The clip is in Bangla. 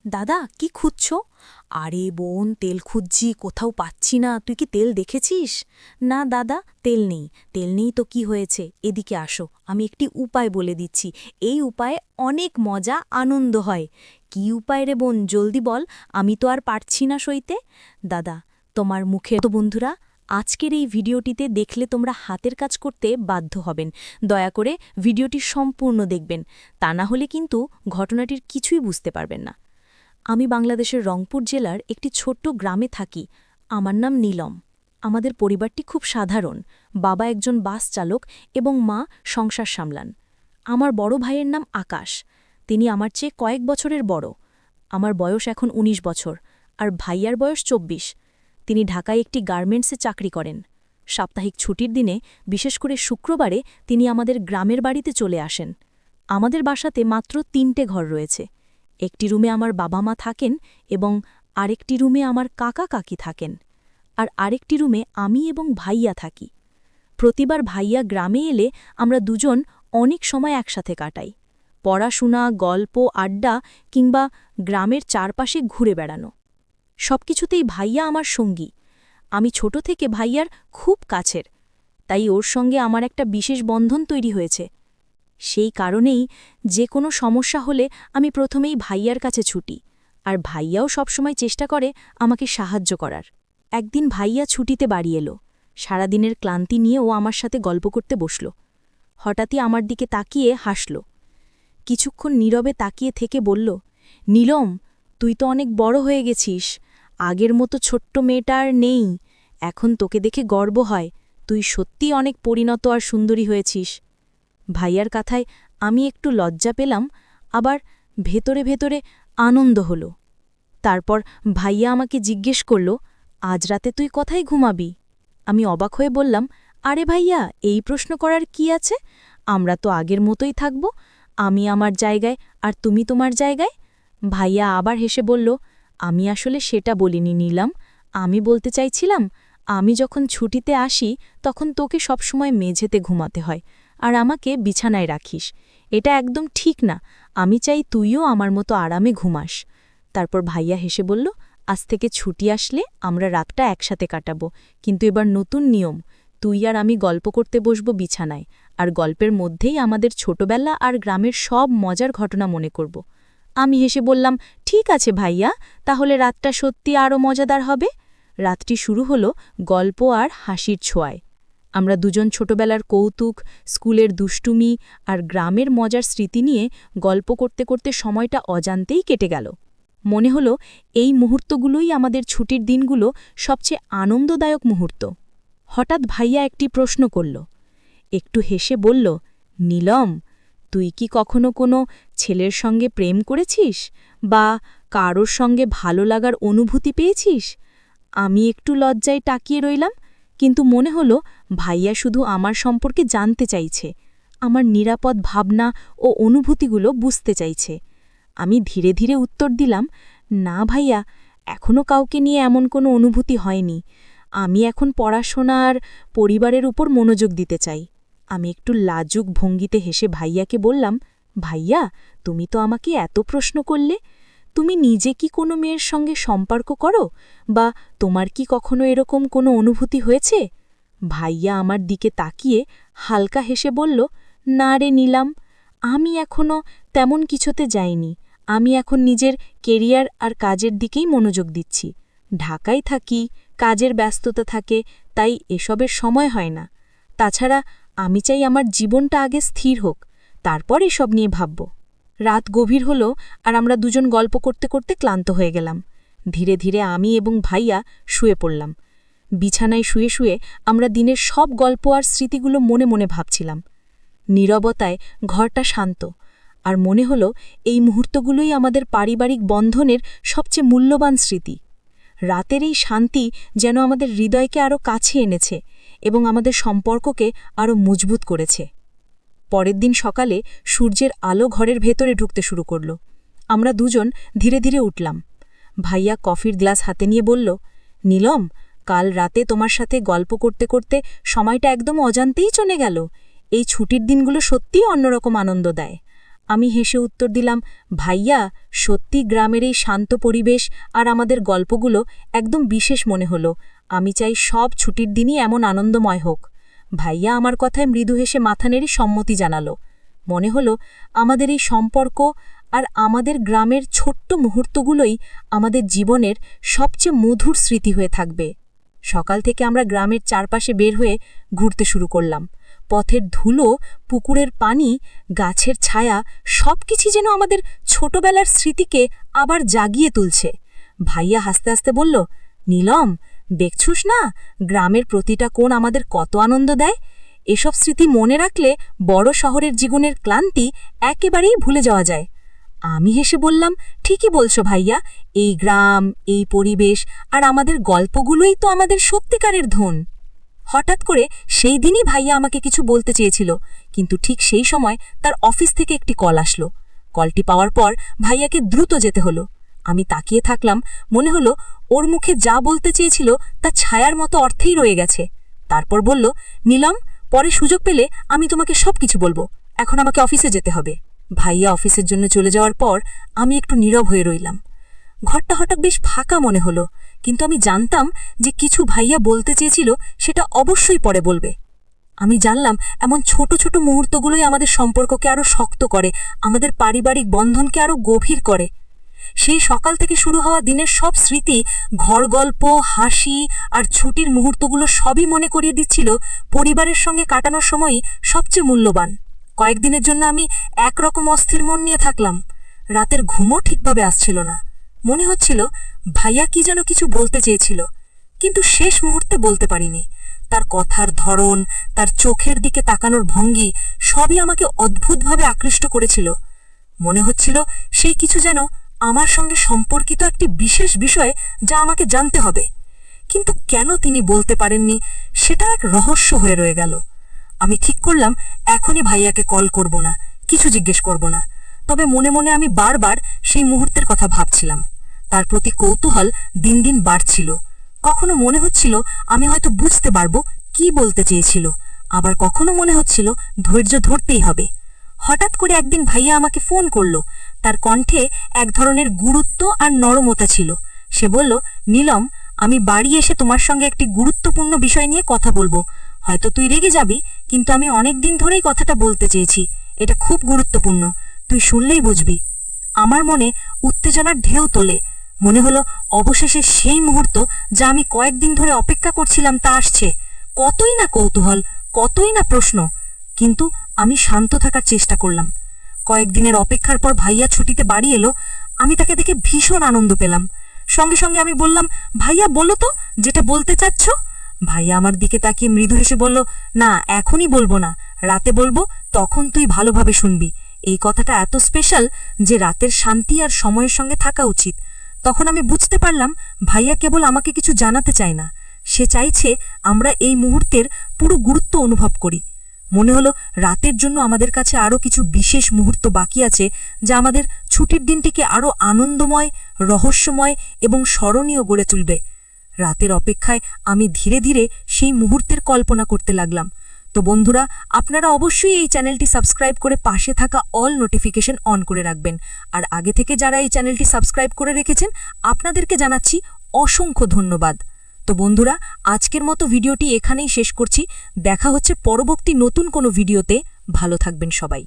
দাদা কি খুঁজছো? আরে বোন, তেল খুঁজছি, কোথাও পাচ্ছি না। তুই কি তেল দেখেছিস? না দাদা, তেল নেই। তেল নেই তো কি হয়েছে, এদিকে আসো, আমি একটি উপায় বলে দিচ্ছি। এই উপায়ে অনেক মজা আনন্দ হয়। কি উপায় রে বোন, জলদি বল, আমি তো আর পারছি না সইতে। দাদা, তোমার মুখে তো বন্ধুরা, আজকের এই ভিডিওটিতে দেখলে তোমরা হাতের কাজ করতে বাধ্য হবেন। দয়া করে ভিডিওটি সম্পূর্ণ দেখবেন, তা না হলে কিন্তু ঘটনাটির কিছুই বুঝতে পারবেন না। আমি বাংলাদেশের রংপুর জেলার একটি ছোট্ট গ্রামে থাকি। আমার নাম নীলম। আমাদের পরিবারটি খুব সাধারণ। বাবা একজন বাস চালক এবং মা সংসার সামলান। আমার বড় ভাইয়ের নাম আকাশ। তিনি আমার চেয়ে কয়েক বছরের বড়। আমার বয়স এখন ১৯ বছর, আর ভাইয়ার বয়স ২৪। তিনি ঢাকায় একটি গার্মেন্টসে চাকরি করেন। সাপ্তাহিক ছুটির দিনে, বিশেষ করে শুক্রবারে, তিনি আমাদের গ্রামের বাড়িতে চলে আসেন। আমাদের বাসাতে মাত্র ৩টে ঘর রয়েছে। একটি রুমে আমার বাবা মা থাকেন এবং আরেকটি রুমে আমার কাকা কাকি থাকেন, আর আরেকটি রুমে আমি এবং ভাইয়া থাকি। প্রতিবার ভাইয়া গ্রামে এলে আমরা দুজন অনেক সময় একসাথে কাটাই। পড়াশোনা, গল্প, আড্ডা কিংবা গ্রামের চারপাশে ঘুরে বেড়ানো, সবকিছুতেই ভাইয়া আমার সঙ্গী। আমি ছোট থেকে ভাইয়ার খুব কাছের, তাই ওর সঙ্গে আমার একটা বিশেষ বন্ধন তৈরি হয়েছে। সেই কারণেই যে কোনো সমস্যা হলে আমি প্রথমেই ভাইয়ার কাছে ছুটি, আর ভাইয়াও সবসময় চেষ্টা করে আমাকে সাহায্য করার। একদিন ভাইয়া ছুটিতে বাড়ি এলো। সারাদিনের ক্লান্তি নিয়ে ও আমার সাথে গল্প করতে বসল। হঠাৎই আমার দিকে তাকিয়ে হাসল। কিছুক্ষণ নীরবে তাকিয়ে থেকে বলল, নীলম, তুই তো অনেক বড় হয়ে গেছিস। আগের মতো ছোট্ট মেয়েটা আর নেই। এখন তোকে দেখে গর্ব হয়। তুই সত্যিই অনেক পরিণত আর সুন্দরী হয়েছিস। ভাইয়ার কথায় আমি একটু লজ্জা পেলাম, আবার ভেতরে ভেতরে আনন্দ হল। তারপর ভাইয়া আমাকে জিজ্ঞেস করল, আজ রাতে তুই কোথায় ঘুমাবি? আমি অবাক হয়ে বললাম, আরে ভাইয়া, এই প্রশ্ন করার কি আছে? আমরা তো আগের মতোই থাকব। আমি আমার জায়গায় আর তুমি তোমার জায়গায়। ভাইয়া আবার হেসে বলল, আমি আসলে সেটা বলিনি নীলাম। আমি বলতে চাইছিলাম, আমি যখন ছুটিতে আসি তখন তোকে সবসময় মেঝেতে ঘুমাতে হয়, আর আমাকে বিছানায় রাখিস। এটা একদম ঠিক না। আমি চাই তুইও আমার মতো আরামে ঘুমাস। তারপর ভাইয়া হেসে বলল, আজ থেকে ছুটি আসলে আমরা রাতটা একসাথে কাটাবো, কিন্তু এবার নতুন নিয়ম। তুই আর আমি গল্প করতে বসবো বিছানায়, আর গল্পের মধ্যেই আমাদের ছোটবেলা আর গ্রামের সব মজার ঘটনা মনে করব। আমি হেসে বললাম, ঠিক আছে ভাইয়া, তাহলে রাতটা সত্যি আরও মজাদার হবে। রাতটি শুরু হলো গল্প আর হাসির ছোঁয়ায়। আমরা দুজন ছোটবেলার কৌতুক, স্কুলের দুষ্টুমি আর গ্রামের মজার স্মৃতি নিয়ে গল্প করতে করতে সময়টা অজান্তেই কেটে গেল। মনে হলো এই মুহূর্তগুলোই আমাদের ছুটির দিনগুলো সবচেয়ে আনন্দদায়ক মুহূর্ত। হঠাৎ ভাইয়া একটি প্রশ্ন করল। একটু হেসে বলল, নীলম, তুই কি কখনো কোনো ছেলের সঙ্গে প্রেম করেছিস বা কারোর সঙ্গে ভালো লাগার অনুভূতি পেয়েছিস? আমি একটু লজ্জায় তাকিয়ে রইলাম, কিন্তু মনে হলো ভাইয়া শুধু আমার সম্পর্কে জানতে চাইছে, আমার নিরাপদ ভাবনা ও অনুভূতিগুলো বুঝতে চাইছে। আমি ধীরে ধীরে উত্তর দিলাম, না ভাইয়া, এখনও কাউকে নিয়ে এমন কোনো অনুভূতি হয়নি। আমি এখন পড়াশোনা আর পরিবারের উপর মনোযোগ দিতে চাই। আমি একটু লাজুক ভঙ্গিতে হেসে ভাইয়াকে বললাম, ভাইয়া, তুমি তো আমাকে এত প্রশ্ন করলে। তুমি নিজে কি কোনো মেয়ের সঙ্গে সম্পর্ক করো, বা তোমার কি কখনো এরকম কোনো অনুভূতি হয়েছে? ভাইয়া আমার দিকে তাকিয়ে হালকা হেসে বলল, না রে নীলাম, আমি এখনও তেমন কিছুতে যাইনি। আমি এখন নিজের কেরিয়ার আর কাজের দিকেই মনোযোগ দিচ্ছি। ঢাকায় থাকি, কাজের ব্যস্ততা থাকে, তাই এসবের সময় হয় না। তাছাড়া আমি চাই আমার জীবনটা আগে স্থির হোক, তারপর এসব নিয়ে ভাবব। রাত গভীর হলো, আর আমরা দুজন গল্প করতে করতে ক্লান্ত হয়ে গেলাম। ধীরে ধীরে আমি এবং ভাইয়া শুয়ে পড়লাম। বিছানায় শুয়ে শুয়ে আমরা দিনের সব গল্প আর স্মৃতিগুলো মনে মনে ভাবছিলাম। নীরবতায় ঘরটা শান্ত, আর মনে হলো এই মুহূর্তগুলোই আমাদের পারিবারিক বন্ধনের সবচেয়ে মূল্যবান স্মৃতি। রাতের এই শান্তি যেন আমাদের হৃদয়কে আরও কাছে এনেছে এবং আমাদের সম্পর্ককে আরও মজবুত করেছে। পরের দিন সকালে সূর্যের আলো ঘরের ভেতরে ঢুকতে শুরু করল। আমরা দুজন ধীরে ধীরে উঠলাম। ভাইয়া কফির গ্লাস হাতে নিয়ে বলল, নীলম, কাল রাতে তোমার সাথে গল্প করতে করতে সময়টা একদম অজান্তেই চলে গেল। এই ছুটির দিনগুলো সত্যিই অন্যরকম আনন্দ দেয়। আমি হেসে উত্তর দিলাম, ভাইয়া, সত্যি গ্রামের এই শান্ত পরিবেশ আর আমাদের গল্পগুলো একদম বিশেষ মনে হলো। আমি চাই সব ছুটির দিনই এমন আনন্দময় হোক। ভাইয়া আমার কথায় মৃদু হেসে মাথা নেড়ে সম্মতি জানালো। মনে হলো আমাদের এই সম্পর্ক আর আমাদের গ্রামের ছোট্ট মুহূর্তগুলোই আমাদের জীবনের সবচেয়ে মধুর স্মৃতি হয়ে থাকবে। সকাল থেকে আমরা গ্রামের চারপাশে বের হয়ে ঘুরতে শুরু করলাম। পথের ধুলো, পুকুরের পানি, গাছের ছায়া সবকিছু যেন আমাদের ছোটবেলার স্মৃতিকে আবার জাগিয়ে তুলছে। ভাইয়া হাসতে হাসতে বলল, নীলম, দেখছুস না গ্রামের প্রতিটা কোণ আমাদের কত আনন্দ দেয়। এসব স্মৃতি মনে রাখলে বড় শহরের জীবনের ক্লান্তি একেবারেই ভুলে যাওয়া যায়। আমি হেসে বললাম, ঠিকই বলছো ভাইয়া, এই গ্রাম, এই পরিবেশ আর আমাদের গল্পগুলোই তো আমাদের সত্যিকারের ধন। হঠাৎ করে সেই দিনই ভাইয়া আমাকে কিছু বলতে চেয়েছিল, কিন্তু ঠিক সেই সময় তার অফিস থেকে একটি কল আসলো। কলটি পাওয়ার পর ভাইয়াকে দ্রুত যেতে হলো। আমি তাকিয়ে থাকলাম, মনে হলো ওর মুখে যা বলতে চেয়েছিল তা ছায়ার মতো অর্থেই রয়ে গেছে। তারপর বলল, নীলম, পরে সুযোগ পেলে আমি তোমাকে সবকিছু বলবো, এখন আমাকে অফিসে যেতে হবে। ভাইয়া অফিসের জন্য চলে যাওয়ার পর আমি একটু নীরব হয়ে রইলাম। ঘরটা হঠাৎ বেশ ফাঁকা মনে হলো, কিন্তু আমি জানতাম যে কিছু ভাইয়া বলতে চেয়েছিল সেটা অবশ্যই পরে বলবে। আমি জানলাম এমন ছোট ছোট মুহূর্তগুলোই আমাদের সম্পর্ককে আরও শক্ত করে, আমাদের পারিবারিক বন্ধনকে আরও গভীর করে। সেই সকাল থেকে শুরু হওয়া দিনের সব স্মৃতি, ঘর গল্প, হাসি আর ছুটির মুহূর্তগুলো সবই মনে করিয়ে দিচ্ছিল পরিবারের সঙ্গে কাটানোর সময়ই সবচেয়ে মূল্যবান। কয়েকদিনের জন্য আমি একরকম অস্থির মন নিয়ে থাকলাম। রাতের ঘুমও ঠিকভাবে আসছিল না। মনে হচ্ছিল ভাইয়া কি যেন কিছু বলতে চেয়েছিল, কিন্তু শেষ মুহূর্তে বলতে পারিনি। তার কথার ধরন, তার চোখের দিকে তাকানোর ভঙ্গি সবই আমাকে অদ্ভুতভাবে আকৃষ্ট করেছিল। মনে হচ্ছিল সেই কিছু যেন আমার সঙ্গে সম্পর্কিত একটি বিশেষ বিষয় যা আমাকে জানতে হবে। কিন্তু কেন তিনি বলতে পারেননি সেটা এক রহস্য হয়ে রয়ে গেল। আমি ঠিক করলাম এখনই ভাইয়াকে কল করব না, কিছু জিজ্ঞেস করব না। তবে মনে মনে আমি বারবার সেই মুহূর্তের কথা ভাবছিলাম। তার প্রতি কৌতূহল দিন দিন বাড়ছিল। কখনো মনে হচ্ছিল আমি হয়তো বুঝতে পারবো কি বলতে চেয়েছিল, আবার কখনো মনে হচ্ছিল ধৈর্য ধরতেই হবে। হঠাৎ করে একদিন ভাইয়া আমাকে ফোন করলো। তার কণ্ঠে এক ধরনের গুরুত্ব আর নরমতা ছিল। সে বলল, নীলম, আমি বাড়ি এসে তোমার সঙ্গে একটি গুরুত্বপূর্ণ বিষয় নিয়ে কথা বলবো। হয়তো তুই রেগে যাবি, কিন্তু আমি অনেক দিন ধরেই কথাটা বলতে চেয়েছি। এটা খুব গুরুত্বপূর্ণ, তুই শুনলেই বুঝবি। আমার মনে উত্তেজনার ঢেউ তোলে। মনে হলো অবশেষে সেই মুহূর্ত যা আমি কয়েকদিন ধরে অপেক্ষা করছিলাম তা আসছে। কতই না কৌতূহল, কতই না প্রশ্ন, কিন্তু আমি শান্ত থাকার চেষ্টা করলাম। কয়েকদিনের অপেক্ষার পর ভাইয়া ছুটিতে বাড়ি এলো। আমি তাকে দেখে ভীষণ আনন্দ পেলাম। সঙ্গে সঙ্গে আমি বললাম, ভাইয়া বলো তো যেটা বলতে চাচ্ছ। ভাইয়া আমার দিকে তাকিয়ে মৃদু হেসে বলল, না, এখনই বলবো না, রাতে বলবো, তখন তুই ভালোভাবে শুনবি। এই কথাটা এত স্পেশাল যে রাতের শান্তি আর সময়ের সঙ্গে থাকা উচিত। তখন আমি বুঝতে পারলাম ভাইয়া কেবল আমাকে কিছু জানাতে চায় না, সে চাইছে আমরা এই মুহূর্তের পুরো গুরুত্ব অনুভব করি। মনে হলো রাতের জন্য আমাদের কাছে আরও কিছু বিশেষ মুহূর্ত বাকি আছে, যা আমাদের ছুটির দিনটিকে আরও আনন্দময়, রহস্যময় এবং স্মরণীয় গড়ে তুলবে। রাতের অপেক্ষায় আমি ধীরে ধীরে সেই মুহূর্তের কল্পনা করতে লাগলাম। তো বন্ধুরা, আপনারা অবশ্যই এই চ্যানেলটি সাবস্ক্রাইব করে পাশে থাকা অল নোটিফিকেশন অন করে রাখবেন। আর আগে থেকে যারা এই চ্যানেলটি সাবস্ক্রাইব করে রেখেছেন আপনাদেরকে জানাচ্ছি অসংখ্য ধন্যবাদ। তো বন্ধুরা, আজকের মতো ভিডিওটি এখানেই শেষ করছি। দেখা হচ্ছে পরবর্তী নতুন কোনো ভিডিওতে। ভালো থাকবেন সবাই।